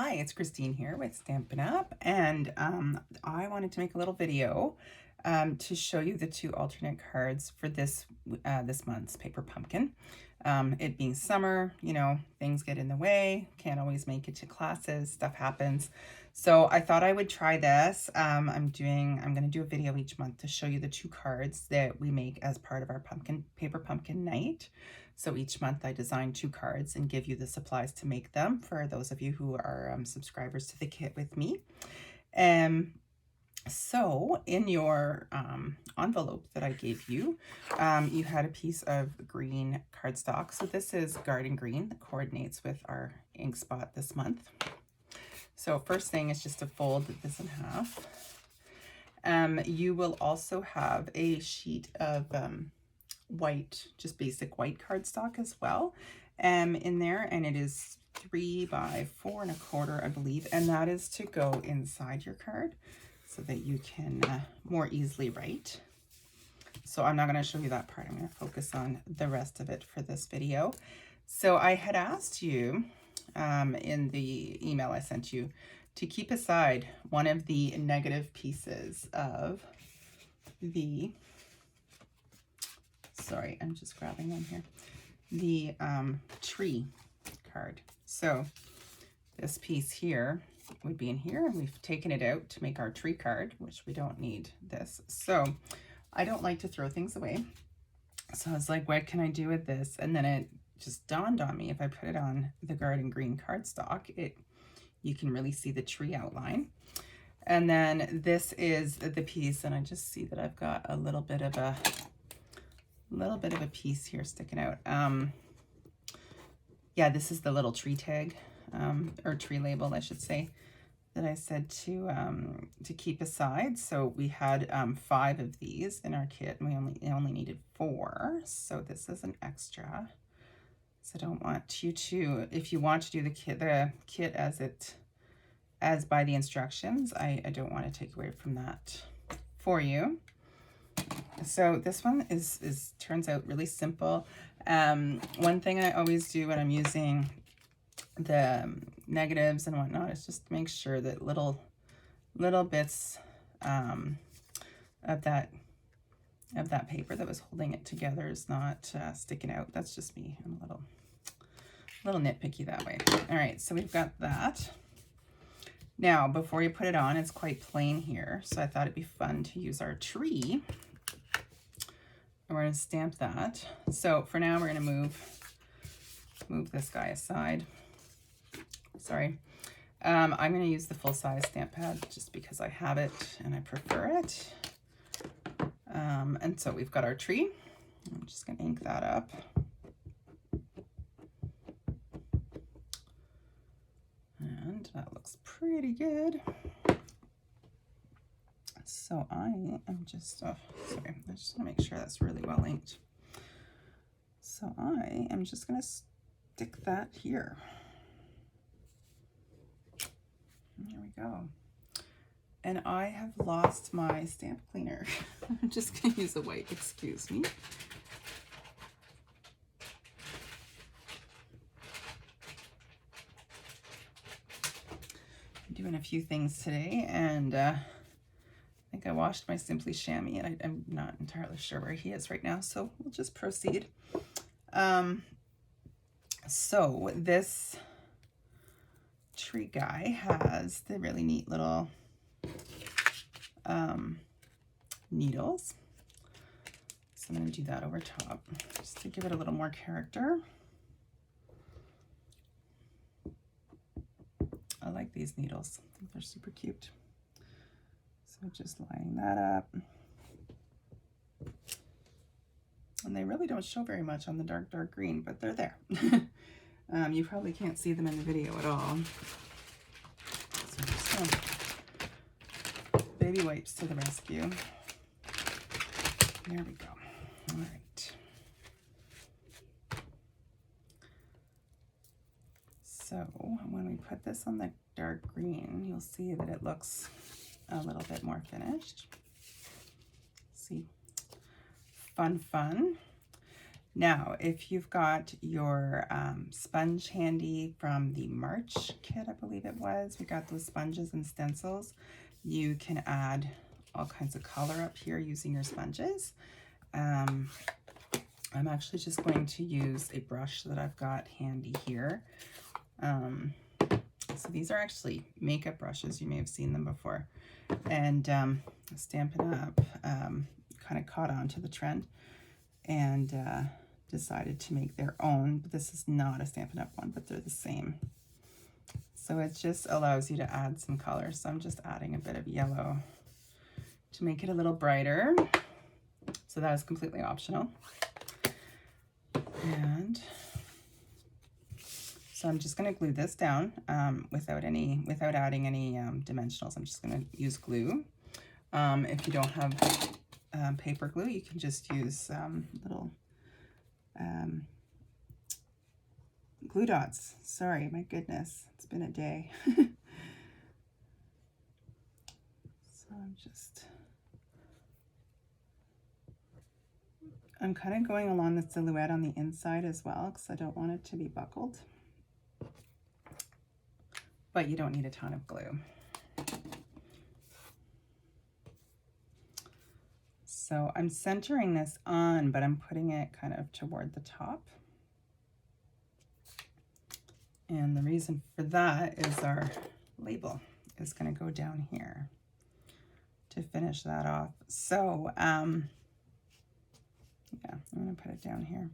Hi, it's Christine here with Stampin' Up, and I wanted to make a little video to show you the two alternate cards for this month's Paper Pumpkin. It being summer, you know, things get in the way, can't always make it to classes, stuff happens. So I thought I would try this. I'm going to do a video each month to show you the two cards that we make as part of our Paper Pumpkin night. So each month I design two cards and give you the supplies to make them for those of you who are subscribers to the kit with me. So in your envelope that I gave you, you had a piece of green cardstock. So this is Garden Green that coordinates with our ink spot this month. So first thing is just to fold this in half. You will also have a sheet of white, just basic white cardstock as well in there, and it is 3 by 4 1/4, I believe, and that is to go inside your card so that you can more easily write. So I'm not going to show you that part. I'm going to focus on the rest of it for this video. So I had asked you in the email I sent you to keep aside one of the negative pieces of the, sorry, I'm just grabbing one here, the tree card. So this piece here would be in here, and we've taken it out to make our tree card, which we don't need this. So I don't like to throw things away. So I was like, what can I do with this? And then it just dawned on me, if I put it on the Garden Green cardstock, you can really see the tree outline. And then this is the piece, and I just see that I've got a little bit of a piece here sticking out. Yeah, this is the little tree tag, or tree label, I should say, that I said to keep aside. So we had 5 of these in our kit, and we only needed 4. So this is an extra. So I don't want you to, if you want to do the kit as by the instructions, I don't want to take away from that for you. So this one turns out really simple. One thing I always do when I'm using the negatives and whatnot is just make sure that little bits of that paper that was holding it together is not sticking out. That's just me. I'm a little nitpicky that way. All right, so we've got that. Now, before you put it on, it's quite plain here, so I thought it'd be fun to use our tree. And we're going to stamp that. So for now, we're going to move this guy aside. Sorry. I'm going to use the full-size stamp pad just because I have it and I prefer it. And so we've got our tree. I'm just going to ink that up. And that looks pretty good. So I am just, sorry, I just want to make sure that's really well inked. So I am just going to stick that here. There we go. And I have lost my stamp cleaner. I'm just going to use a white, excuse me. I'm doing a few things today, and I think I washed my Simply Chamois, and I'm not entirely sure where he is right now, so we'll just proceed. So this tree guy has the really neat little needles. So I'm going to do that over top just to give it a little more character. I like these needles. I think they're super cute. So just lining that up. And they really don't show very much on the dark green, but they're there. You probably can't see them in the video at all. So just baby wipes to the rescue. There we go. All right. So when we put this on the dark green, you'll see that it looks a little bit more finished. See, fun. Now, if you've got your sponge handy from the March kit, I believe it was, we got those sponges and stencils, you can add all kinds of color up here using your sponges. I'm actually just going to use a brush that I've got handy here. So these are actually makeup brushes. You may have seen them before. And Stampin' Up! Kind of caught on to the trend and decided to make their own. But this is not a Stampin' Up! One, but they're the same. So it just allows you to add some color. So I'm just adding a bit of yellow to make it a little brighter. So that is completely optional. And so I'm just going to glue this down without adding any dimensionals. I'm just going to use glue. If you don't have paper glue, you can just use little glue dots. Sorry, my goodness, it's been a day. So I'm kind of going along the silhouette on the inside as well because I don't want it to be buckled. But you don't need a ton of glue. So I'm centering this on, but I'm putting it kind of toward the top. And the reason for that is our label is going to go down here to finish that off. So, yeah, I'm going to put it down here.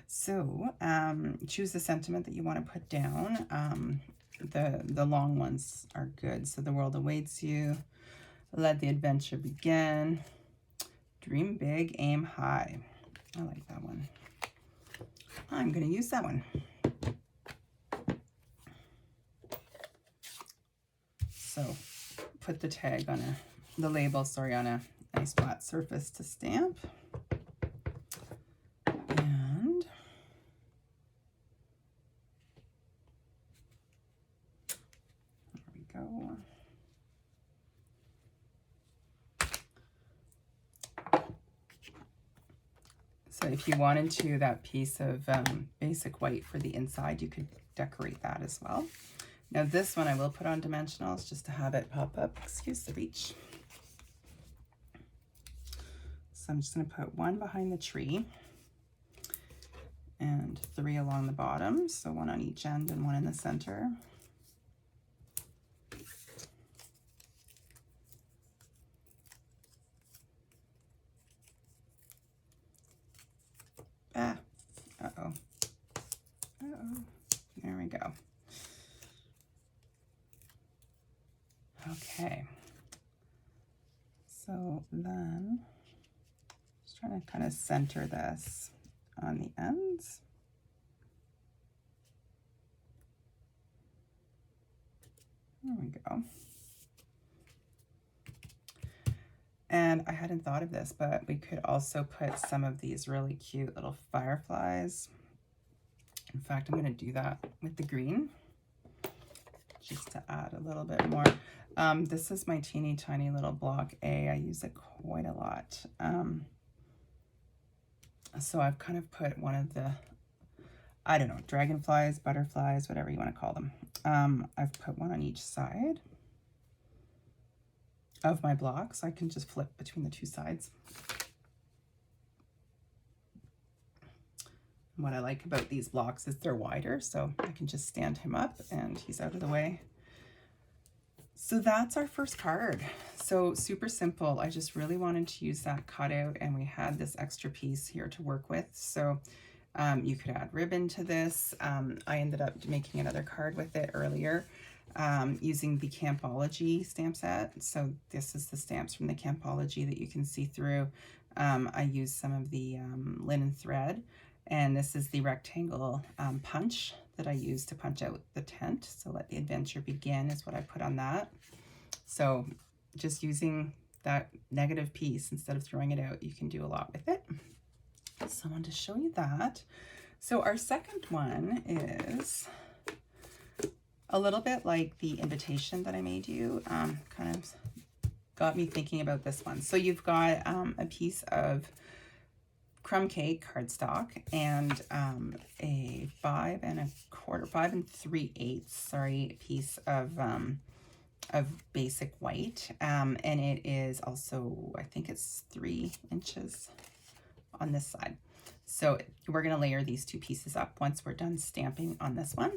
So, choose the sentiment that you want to put down. The long ones are good. So, the world awaits you. Let the adventure begin. Dream big, aim high. I like that one. I'm going to use that one. So put the tag on the label, sorry, on a nice flat surface to stamp. And there we go. So if you wanted to, that piece of basic white for the inside, you could decorate that as well. Now this one I will put on dimensionals just to have it pop up. Excuse the reach. So I'm just going to put one behind the tree and 3 along the bottom. So 1 on each end and 1 in the center. Uh-oh. There we go. Okay. So then, just trying to kind of center this on the ends. There we go. And I hadn't thought of this, but we could also put some of these really cute little fireflies. In fact, I'm going to do that with the green, just to add a little bit more. This is my teeny tiny little block A. I use it quite a lot. So I've kind of put one of the, I don't know, dragonflies, butterflies, whatever you want to call them. I've put one on each side of my block, so I can just flip between the 2 sides. What I like about these blocks is they're wider, so I can just stand him up and he's out of the way. So that's our first card. So super simple. I just really wanted to use that cutout, and we had this extra piece here to work with. So you could add ribbon to this. I ended up making another card with it earlier using the Campology stamp set. So this is the stamps from the Campology that you can see through. I used some of the linen thread. And this is the rectangle punch that I use to punch out the tent. So let the adventure begin is what I put on that. So just using that negative piece instead of throwing it out, you can do a lot with it. So I wanted to show you that. So our second one is a little bit like the invitation that I made you. Kind of got me thinking about this one. So you've got a piece of crumb cake cardstock and a 5 3/8, sorry, piece of basic white. And it is also, I think it's 3 inches on this side. So we're going to layer these 2 pieces up once we're done stamping on this one.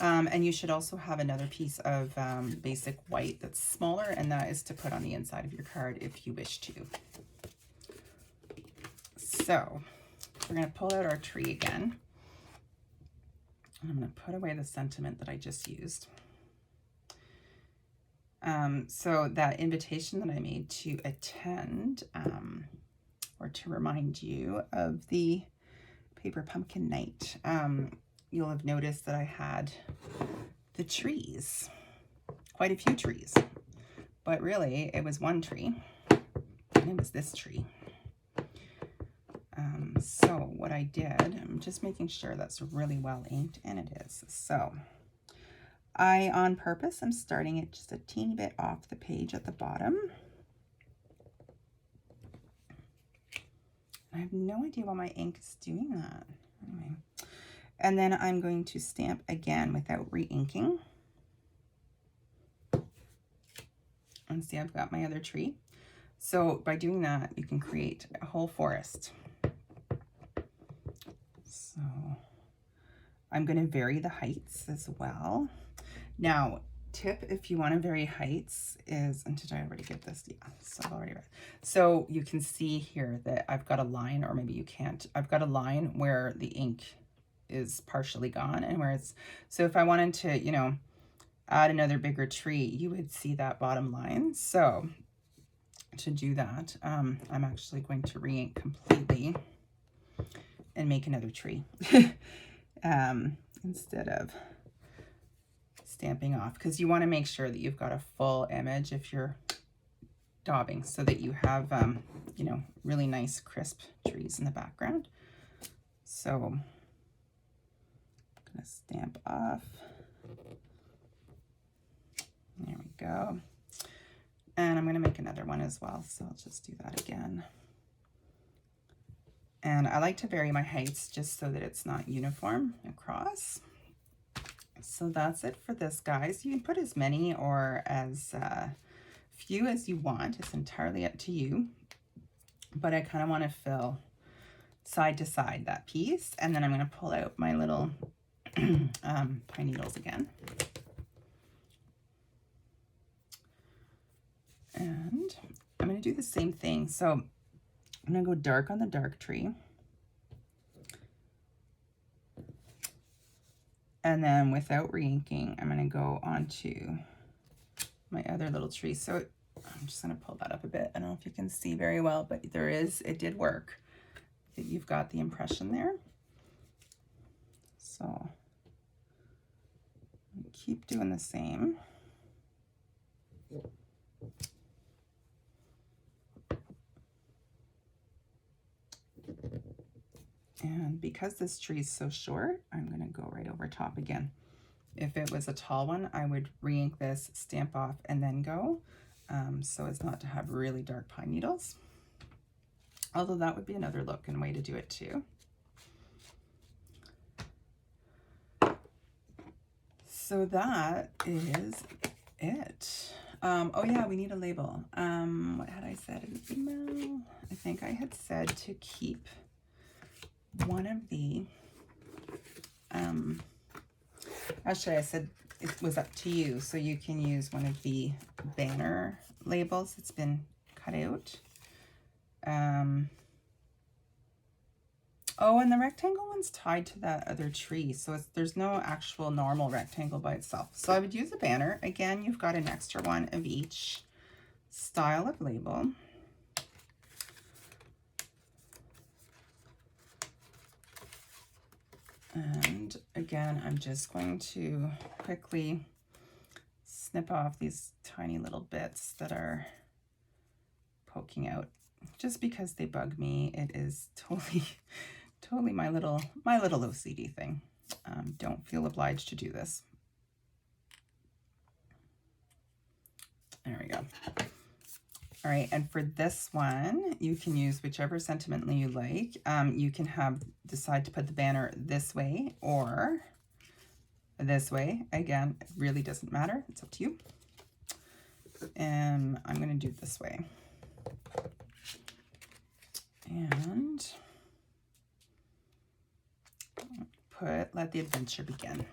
And you should also have another piece of basic white that's smaller, and that is to put on the inside of your card if you wish to. So we're going to pull out our tree again. And I'm going to put away the sentiment that I just used. So that invitation that I made to attend, or to remind you of the Paper Pumpkin Night, you'll have noticed that I had the trees, quite a few trees, but really it was one tree, and it was this tree. So what I did, I'm just making sure that's really well inked, and it is. So I, on purpose, I'm starting it just a teeny bit off the page at the bottom. I have no idea why my ink is doing that. Anyway. And then I'm going to stamp again without re-inking. And see, I've got my other tree. So by doing that, you can create a whole forest. So I'm going to vary the heights as well. Now, tip if you want to vary heights is, and did I already get this? Yeah, so I've already read. So you can see here that I've got a line, or maybe you can't. I've got a line where the ink is partially gone, and where it's, so if I wanted to, you know, add another bigger tree, you would see that bottom line. So to do that, I'm actually going to re-ink completely and make another tree instead of stamping off, because you want to make sure that you've got a full image if you're daubing, so that you have you know, really nice crisp trees in the background. So I'm gonna stamp off. There we go. And I'm gonna make another one as well, so I'll just do that again. And I like to vary my heights just so that it's not uniform across. So that's it for this, guys. You can put as many or as few as you want. It's entirely up to you. But I kind of want to fill side to side that piece. And then I'm going to pull out my little pine needles again. And I'm going to do the same thing. So I'm going to go dark on the dark tree. And then without re-inking, I'm going to go onto my other little tree. So I'm just going to pull that up a bit. I don't know if you can see very well, but there is, it did work. You've got the impression there. So keep doing the same. And because this tree is so short, I'm going to go right over top again. If it was a tall one, I would re-ink this, stamp off, and then go, so as not to have really dark pine needles. Although that would be another look and way to do it too. So that is it. Oh yeah, we need a label. What had I said in the email? I think I had said to keep one of the, actually I said it was up to you, so you can use one of the banner labels that's been cut out. Oh, and the rectangle one's tied to that other tree, so there's no actual normal rectangle by itself. So I would use a banner. Again, you've got an extra one of each style of label. And again, I'm just going to quickly snip off these tiny little bits that are poking out, just because they bug me. It is totally my little OCD thing. Don't feel obliged to do this. There we go. All right, and for this one, you can use whichever sentiment you like. You can decide to put the banner this way or this way. Again, it really doesn't matter. It's up to you. And I'm going to do it this way. And let the adventure begin.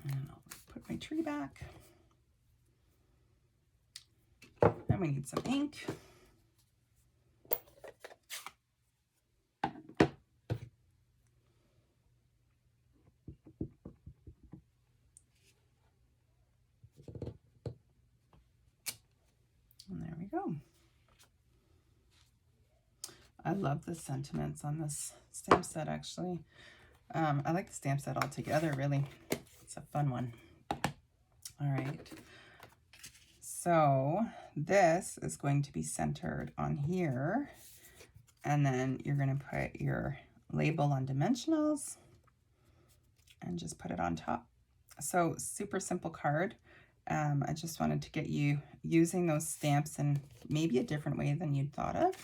And I'll put my tree back. And we need some ink. And there we go. I love the sentiments on this stamp set, actually. I like the stamp set altogether, really. It's a fun one. All right. So this is going to be centered on here. And then you're going to put your label on dimensionals and just put it on top. So super simple card. I just wanted to get you using those stamps in maybe a different way than you'd thought of.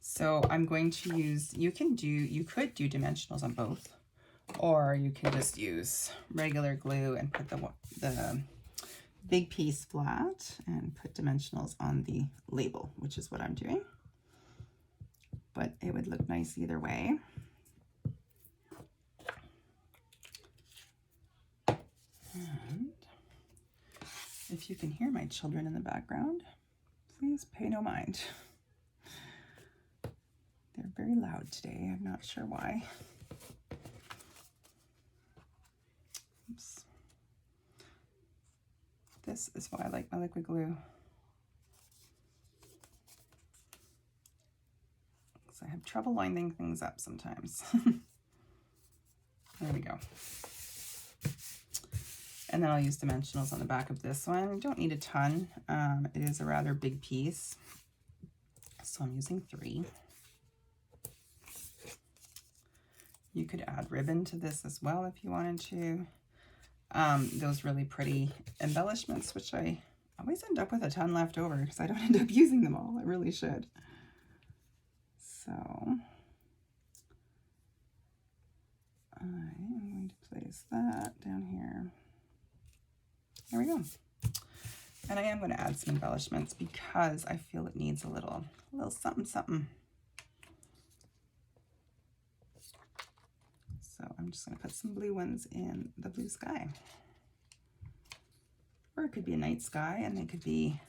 So I'm going to use, you could do dimensionals on both, or you can just use regular glue and put the big piece flat and put dimensionals on the label, which is what I'm doing. But it would look nice either way. And if you can hear my children in the background, please pay no mind. They're very loud today. I'm not sure why. Oops. This is why I like my liquid glue. Because I have trouble lining things up sometimes. There we go. And then I'll use dimensionals on the back of this one. You don't need a ton. It is a rather big piece. So I'm using 3. You could add ribbon to this as well if you wanted to. Those really pretty embellishments, which I always end up with a ton left over because I don't end up using them all. I really should. So I'm going to place that down here. There we go. And I am going to add some embellishments because I feel it needs a little something, something. So I'm just going to put some blue ones in the blue sky. Or it could be a night sky, and they could be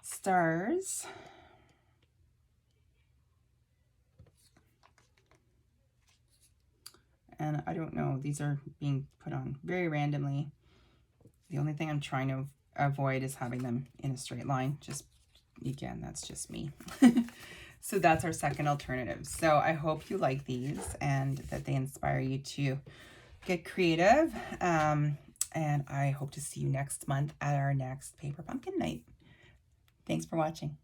stars. And I don't know, these are being put on very randomly. The only thing I'm trying to avoid is having them in a straight line. Just, again, that's just me. So that's our second alternative. So I hope you like these and that they inspire you to get creative. And I hope to see you next month at our next Paper Pumpkin Night. Thanks for watching.